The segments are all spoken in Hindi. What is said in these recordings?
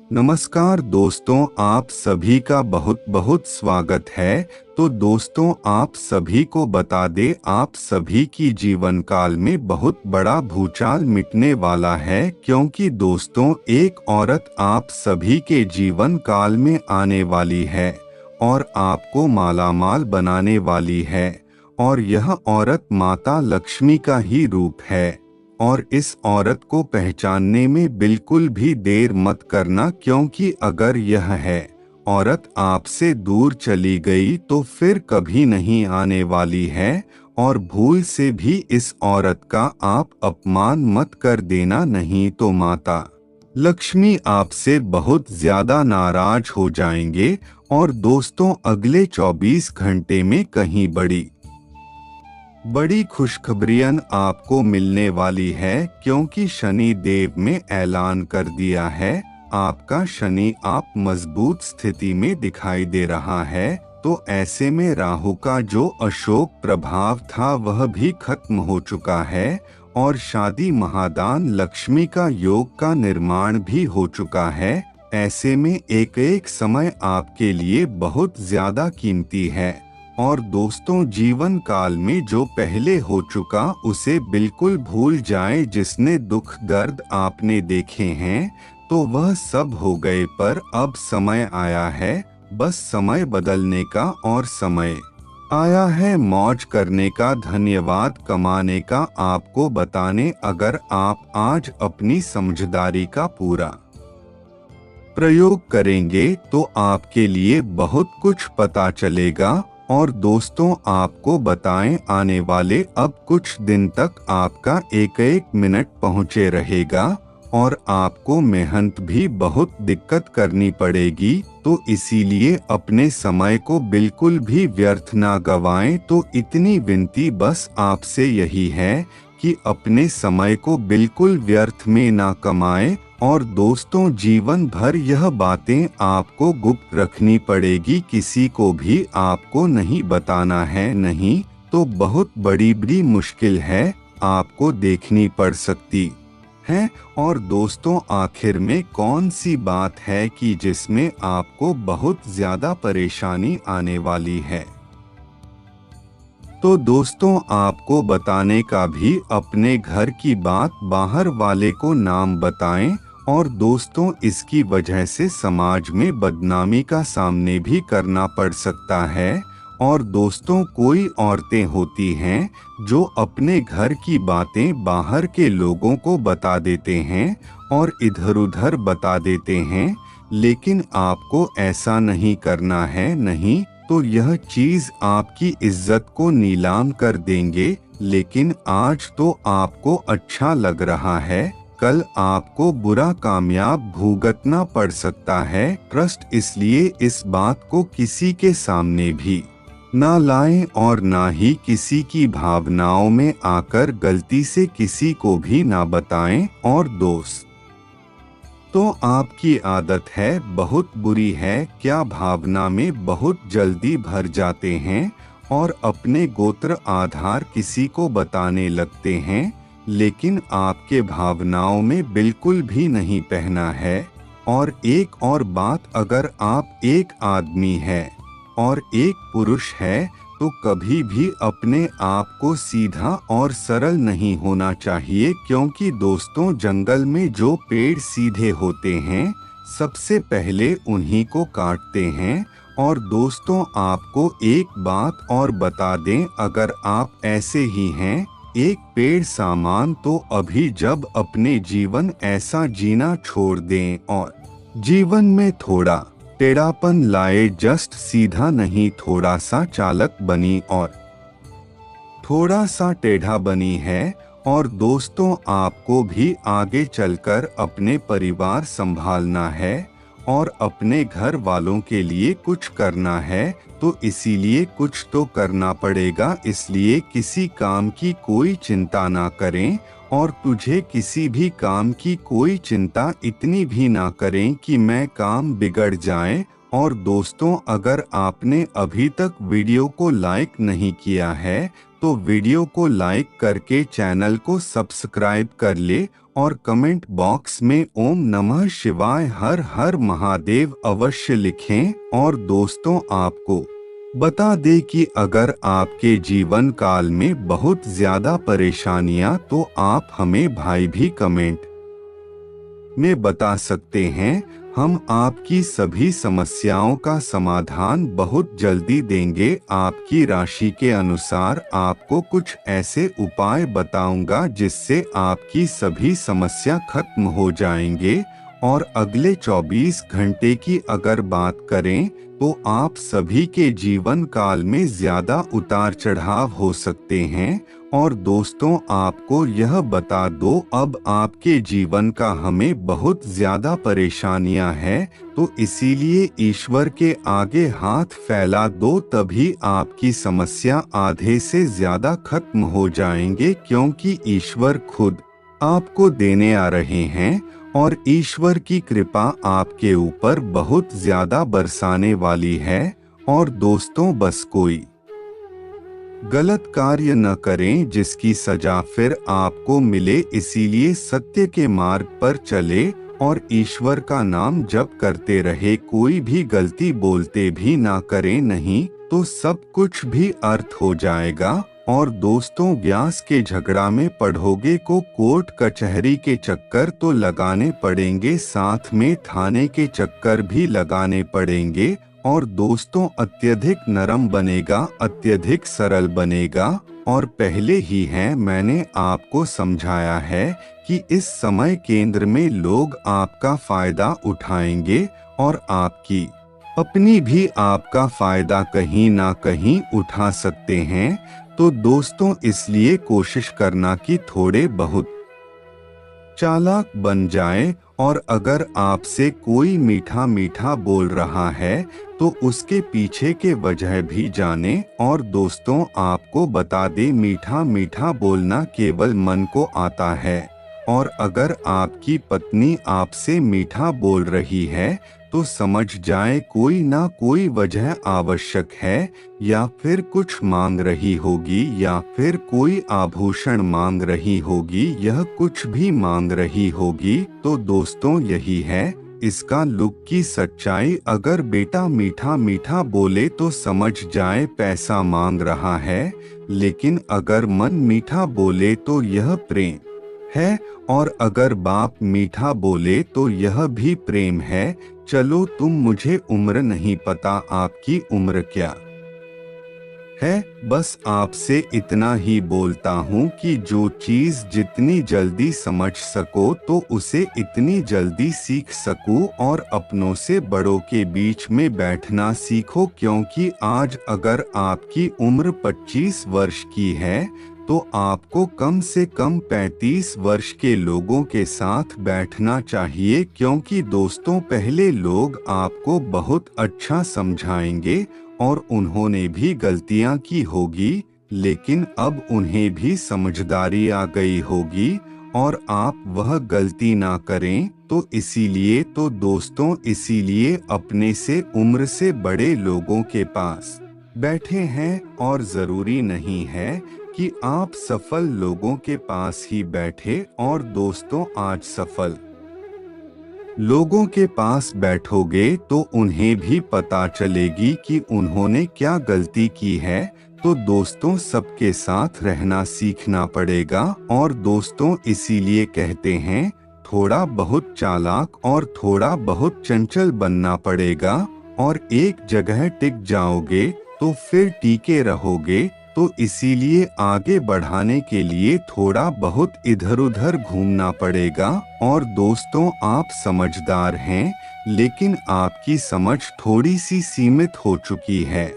नमस्कार दोस्तों, आप सभी का बहुत बहुत स्वागत है। तो दोस्तों, आप सभी को बता दें, आप सभी की जीवन काल में बहुत बड़ा भूचाल मिटने वाला है, क्योंकि दोस्तों एक औरत आप सभी के जीवन काल में आने वाली है और आपको मालामाल बनाने वाली है। और यह औरत माता लक्ष्मी का ही रूप है। और इस औरत को पहचानने में बिल्कुल भी देर मत करना, क्योंकि अगर यह है औरत आपसे दूर चली गई तो फिर कभी नहीं आने वाली है। और भूल से भी इस औरत का आप अपमान मत कर देना, नहीं तो माता लक्ष्मी आपसे बहुत ज्यादा नाराज हो जाएंगे। और दोस्तों, अगले 24 घंटे में कहीं बड़ी खुशखबरियां आपको मिलने वाली है, क्योंकि शनि देव ने ऐलान कर दिया है आपका शनि आप मजबूत स्थिति में दिखाई दे रहा है। तो ऐसे में राहु का जो अशोक प्रभाव था वह भी खत्म हो चुका है और शादी महादान लक्ष्मी का योग का निर्माण भी हो चुका है। ऐसे में एक एक समय आपके लिए बहुत ज्यादा कीमती है। और दोस्तों, जीवन काल में जो पहले हो चुका उसे बिल्कुल भूल जाएं। जिसने दुख दर्द आपने देखे हैं तो वह सब हो गए, पर अब समय आया है बस समय बदलने का, और समय आया है मौज करने का, धन्यवाद कमाने का। आपको बताने, अगर आप आज अपनी समझदारी का पूरा प्रयोग करेंगे तो आपके लिए बहुत कुछ पता चलेगा। और दोस्तों, आपको बताएं, आने वाले अब कुछ दिन तक आपका एक एक मिनट पहुंचे रहेगा और आपको मेहनत भी बहुत दिक्कत करनी पड़ेगी। तो इसीलिए अपने समय को बिल्कुल भी व्यर्थ ना गवाएं। तो इतनी विनती बस आपसे यही है कि अपने समय को बिल्कुल व्यर्थ में ना कमाएं। और दोस्तों, जीवन भर यह बातें आपको गुप्त रखनी पड़ेगी, किसी को भी आपको नहीं बताना है, नहीं तो बहुत बड़ी मुश्किल है आपको देखनी पड़ सकती है। और दोस्तों, आखिर में कौन सी बात है कि जिसमें आपको बहुत ज्यादा परेशानी आने वाली है? तो दोस्तों, आपको बताने का भी अपने घर की बात बाहर वाले को नाम बताएं। और दोस्तों, इसकी वजह से समाज में बदनामी का सामने भी करना पड़ सकता है। और दोस्तों, कोई औरतें होती हैं जो अपने घर की बातें बाहर के लोगों को बता देते हैं और इधर उधर बता देते हैं, लेकिन आपको ऐसा नहीं करना है, नहीं तो यह चीज आपकी इज्जत को नीलाम कर देंगे। लेकिन आज तो आपको अच्छा लग रहा है, कल आपको बुरा कामयाब भुगतना पड़ सकता है। ट्रस्ट, इसलिए इस बात को किसी के सामने भी ना लाएं और ना ही किसी की भावनाओं में आकर गलती से किसी को भी ना बताएं। और दोस्त, तो आपकी आदत है, बहुत बुरी है, क्या भावना में बहुत जल्दी भर जाते हैं और अपने गोत्र आधार किसी को बताने लगते हैं, लेकिन आपके भावनाओं में बिल्कुल भी नहीं पहना है। और एक और बात, अगर आप एक आदमी है और एक पुरुष है तो कभी भी अपने आप को सीधा और सरल नहीं होना चाहिए, क्योंकि दोस्तों, जंगल में जो पेड़ सीधे होते हैं सबसे पहले उन्हीं को काटते हैं। और दोस्तों, आपको एक बात और बता दें, अगर आप ऐसे ही हैं एक पेड़ सामान, तो अभी जब अपने जीवन ऐसा जीना छोड़ दें और जीवन में थोड़ा टेढ़ापन लाए, जस्ट सीधा नहीं, थोड़ा सा चालक बनी और थोड़ा सा टेढ़ा बनी है। और दोस्तों, आपको भी आगे चलकर अपने परिवार संभालना है और अपने घर वालों के लिए कुछ करना है, तो इसीलिए कुछ तो करना पड़ेगा। इसलिए किसी काम की कोई चिंता ना करें और तुझे किसी भी काम की कोई चिंता इतनी भी ना करें कि मैं काम बिगड़ जाए। और दोस्तों, अगर आपने अभी तक वीडियो को लाइक नहीं किया है तो वीडियो को लाइक करके चैनल को सब्सक्राइब कर ले और कमेंट बॉक्स में ओम नमः शिवाय हर हर महादेव अवश्य लिखें। और दोस्तों, आपको बता दें कि अगर आपके जीवन काल में बहुत ज्यादा परेशानियां, तो आप हमें भाई भी कमेंट में बता सकते हैं। हम आपकी सभी समस्याओं का समाधान बहुत जल्दी देंगे। आपकी राशि के अनुसार आपको कुछ ऐसे उपाय बताऊंगा जिससे आपकी सभी समस्या खत्म हो जाएंगे। और अगले 24 घंटे की अगर बात करें तो आप सभी के जीवन काल में ज्यादा उतार चढ़ाव हो सकते हैं। और दोस्तों, आपको यह बता दो, अब आपके जीवन का हमें बहुत ज्यादा परेशानियां हैं, तो इसीलिए ईश्वर के आगे हाथ फैला दो, तभी आपकी समस्या आधे से ज्यादा खत्म हो जाएंगे। क्योंकि ईश्वर खुद आपको देने आ रहे हैं और ईश्वर की कृपा आपके ऊपर बहुत ज्यादा बरसाने वाली है। और दोस्तों, बस कोई गलत कार्य न करें जिसकी सजा फिर आपको मिले। इसीलिए सत्य के मार्ग पर चले और ईश्वर का नाम जप करते रहे। कोई भी गलती बोलते भी ना करें, नहीं तो सब कुछ भी अर्थ हो जाएगा। और दोस्तों, व्यास के झगड़ा में पढ़ोगे को कोर्ट कचहरी के चक्कर तो लगाने पड़ेंगे, साथ में थाने के चक्कर भी लगाने पड़ेंगे। और दोस्तों, अत्यधिक नरम बनेगा, अत्यधिक सरल बनेगा। और पहले ही है मैंने आपको समझाया है कि इस समय केंद्र में लोग आपका फायदा उठाएंगे और आपकी अपनी भी आपका फायदा कहीं ना कहीं उठा सकते हैं। तो दोस्तों, इसलिए कोशिश करना कि थोड़े बहुत चालाक बन जाए। और अगर आपसे कोई मीठा मीठा बोल रहा है तो उसके पीछे के वजह भी जाने। और दोस्तों, आपको बता दे, मीठा मीठा बोलना केवल मन को आता है। और अगर आपकी पत्नी आपसे मीठा बोल रही है तो समझ जाए कोई ना कोई वजह आवश्यक है, या फिर कुछ मांग रही होगी, या फिर कोई आभूषण मांग रही होगी, यह कुछ भी मांग रही होगी। तो दोस्तों, यही है इसका लुक की सच्चाई। अगर बेटा मीठा मीठा बोले तो समझ जाए पैसा मांग रहा है, लेकिन अगर मन मीठा बोले तो यह प्रेम है। और अगर बाप मीठा बोले तो यह भी प्रेम है। चलो, तुम मुझे उम्र नहीं पता आपकी उम्र क्या है, बस आपसे इतना ही बोलता हूँ कि जो चीज जितनी जल्दी समझ सको तो उसे इतनी जल्दी सीख सकूं। और अपनों से बड़ों के बीच में बैठना सीखो। क्योंकि आज अगर आपकी उम्र 25 वर्ष की है तो आपको कम से कम 35 वर्ष के लोगों के साथ बैठना चाहिए। क्योंकि दोस्तों, पहले लोग आपको बहुत अच्छा समझाएंगे और उन्होंने भी गलतियां की होगी, लेकिन अब उन्हें भी समझदारी आ गई होगी और आप वह गलती ना करें। तो इसीलिए तो दोस्तों, इसीलिए अपने से उम्र से बड़े लोगों के पास बैठे हैं। और जरूरी नहीं है कि आप सफल लोगों के पास ही बैठे। और दोस्तों, आज सफल लोगों के पास बैठोगे तो उन्हें भी पता चलेगी कि उन्होंने क्या गलती की है। तो दोस्तों, सबके साथ रहना सीखना पड़ेगा। और दोस्तों, इसीलिए कहते हैं थोड़ा बहुत चालाक और थोड़ा बहुत चंचल बनना पड़ेगा। और एक जगह टिक जाओगे तो फिर टीके रहोगे। तो इसीलिए आगे बढ़ाने के लिए थोड़ा बहुत इधर उधर घूमना पड़ेगा। और दोस्तों, आप समझदार हैं, लेकिन आपकी समझ थोड़ी सी सीमित हो चुकी है।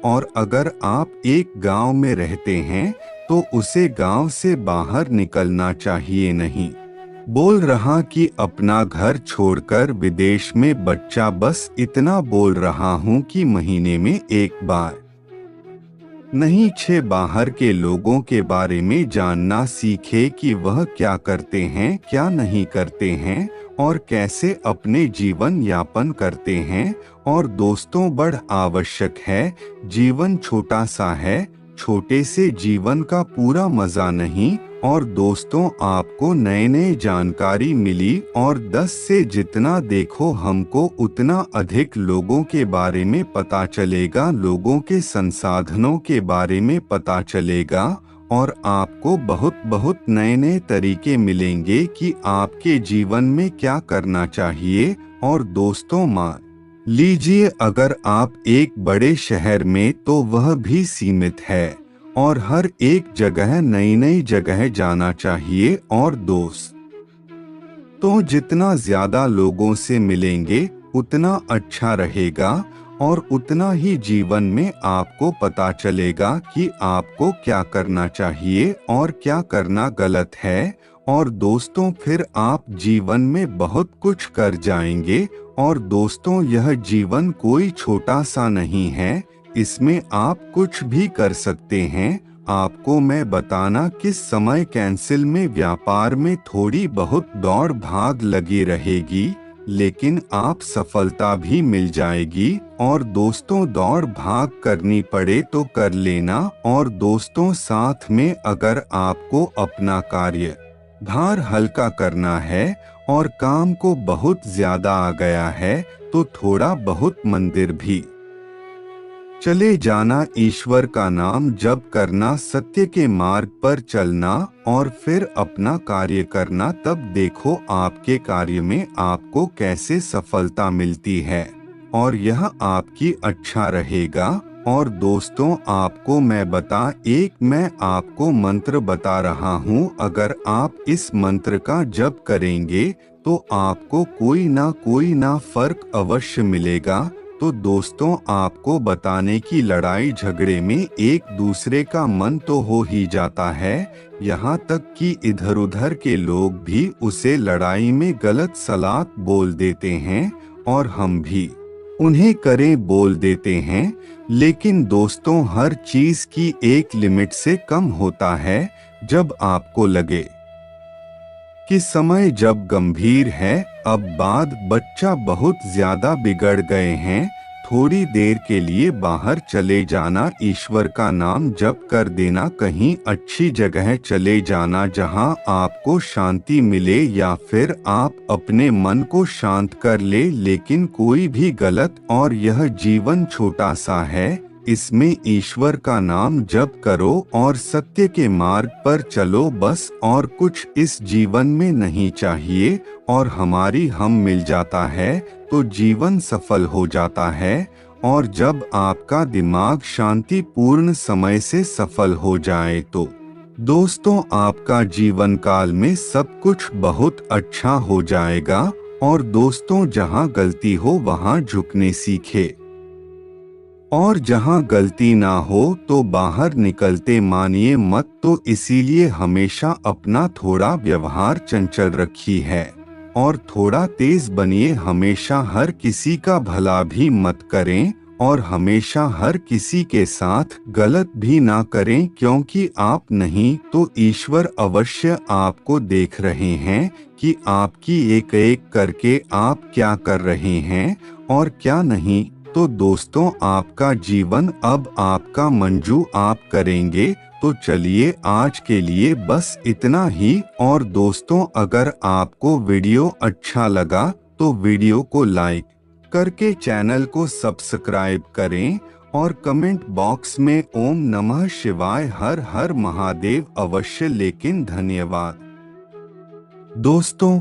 और अगर आप एक गांव में रहते हैं तो उसे गांव से बाहर निकलना चाहिए। नहीं बोल रहा कि अपना घर छोड़कर विदेश में बच्चा, बस इतना बोल रहा हूँ कि महीने में एक बार नहीं 6 बाहर के लोगों के बारे में जानना सीखे कि वह क्या करते हैं, क्या नहीं करते हैं और कैसे अपने जीवन यापन करते हैं। और दोस्तों, बड़ आवश्यक है। जीवन छोटा सा है, छोटे से जीवन का पूरा मजा नहीं और दोस्तों आपको नए नए जानकारी मिली और 10 से जितना देखो हमको उतना अधिक लोगों के बारे में पता चलेगा, लोगों के संसाधनों के बारे में पता चलेगा और आपको बहुत बहुत नए नए तरीके मिलेंगे कि आपके जीवन में क्या करना चाहिए। और दोस्तों मान लीजिए अगर आप एक बड़े शहर में, तो वह भी सीमित है और हर एक जगह नई नई जगह जाना चाहिए। और दोस्त तो जितना ज्यादा लोगों से मिलेंगे उतना अच्छा रहेगा और उतना ही जीवन में आपको पता चलेगा कि आपको क्या करना चाहिए और क्या करना गलत है। और दोस्तों फिर आप जीवन में बहुत कुछ कर जाएंगे। और दोस्तों यह जीवन कोई छोटा सा नहीं है, इसमें आप कुछ भी कर सकते हैं। आपको मैं बताना किस समय कैंसिल में व्यापार में थोड़ी बहुत दौड़ भाग लगी रहेगी, लेकिन आप सफलता भी मिल जाएगी। और दोस्तों दौड़ भाग करनी पड़े तो कर लेना। और दोस्तों साथ में अगर आपको अपना कार्य भार हल्का करना है और काम को बहुत ज्यादा आ गया है, तो थोड़ा बहुत मंदिर भी चले जाना, ईश्वर का नाम जप करना, सत्य के मार्ग पर चलना और फिर अपना कार्य करना। तब देखो आपके कार्य में आपको कैसे सफलता मिलती है और यह आपकी अच्छा रहेगा। और दोस्तों आपको मैं आपको मंत्र बता रहा हूँ, अगर आप इस मंत्र का जप करेंगे तो आपको कोई ना फर्क अवश्य मिलेगा। तो दोस्तों आपको बताने की लड़ाई झगड़े में एक दूसरे का मन तो हो ही जाता है, यहाँ तक कि इधर उधर के लोग भी उसे लड़ाई में गलत सलाह बोल देते हैं और हम भी उन्हें करें बोल देते हैं। लेकिन दोस्तों हर चीज की एक लिमिट से कम होता है। जब आपको लगे कि समय जब गंभीर है, अब बाद बच्चा बहुत ज्यादा बिगड़ गए हैं, थोड़ी देर के लिए बाहर चले जाना, ईश्वर का नाम जप कर देना, कहीं अच्छी जगह चले जाना जहां आपको शांति मिले, या फिर आप अपने मन को शांत कर ले। लेकिन कोई भी गलत, और यह जीवन छोटा सा है, इसमें ईश्वर का नाम जप करो और सत्य के मार्ग पर चलो बस, और कुछ इस जीवन में नहीं चाहिए। और हमारी हम मिल जाता है तो जीवन सफल हो जाता है। और जब आपका दिमाग शांति पूर्ण समय से सफल हो जाए तो दोस्तों आपका जीवन काल में सब कुछ बहुत अच्छा हो जाएगा। और दोस्तों जहां गलती हो वहां झुकने सीखे, और जहां गलती ना हो तो बाहर निकलते मानिए मत। तो इसीलिए हमेशा अपना थोड़ा व्यवहार चंचल रखी है और थोड़ा तेज बनिए। हमेशा हर किसी का भला भी मत करें और हमेशा हर किसी के साथ गलत भी ना करें, क्योंकि आप नहीं तो ईश्वर अवश्य आपको देख रहे हैं कि आपकी एक एक करके आप क्या कर रहे हैं और क्या नहीं। तो दोस्तों आपका जीवन अब आपका मंजू आप करेंगे। तो चलिए आज के लिए बस इतना ही। और दोस्तों अगर आपको वीडियो अच्छा लगा तो वीडियो को लाइक करके चैनल को सब्सक्राइब करें और कमेंट बॉक्स में ओम नमः शिवाय हर हर महादेव अवश्य। लेकिन धन्यवाद दोस्तों।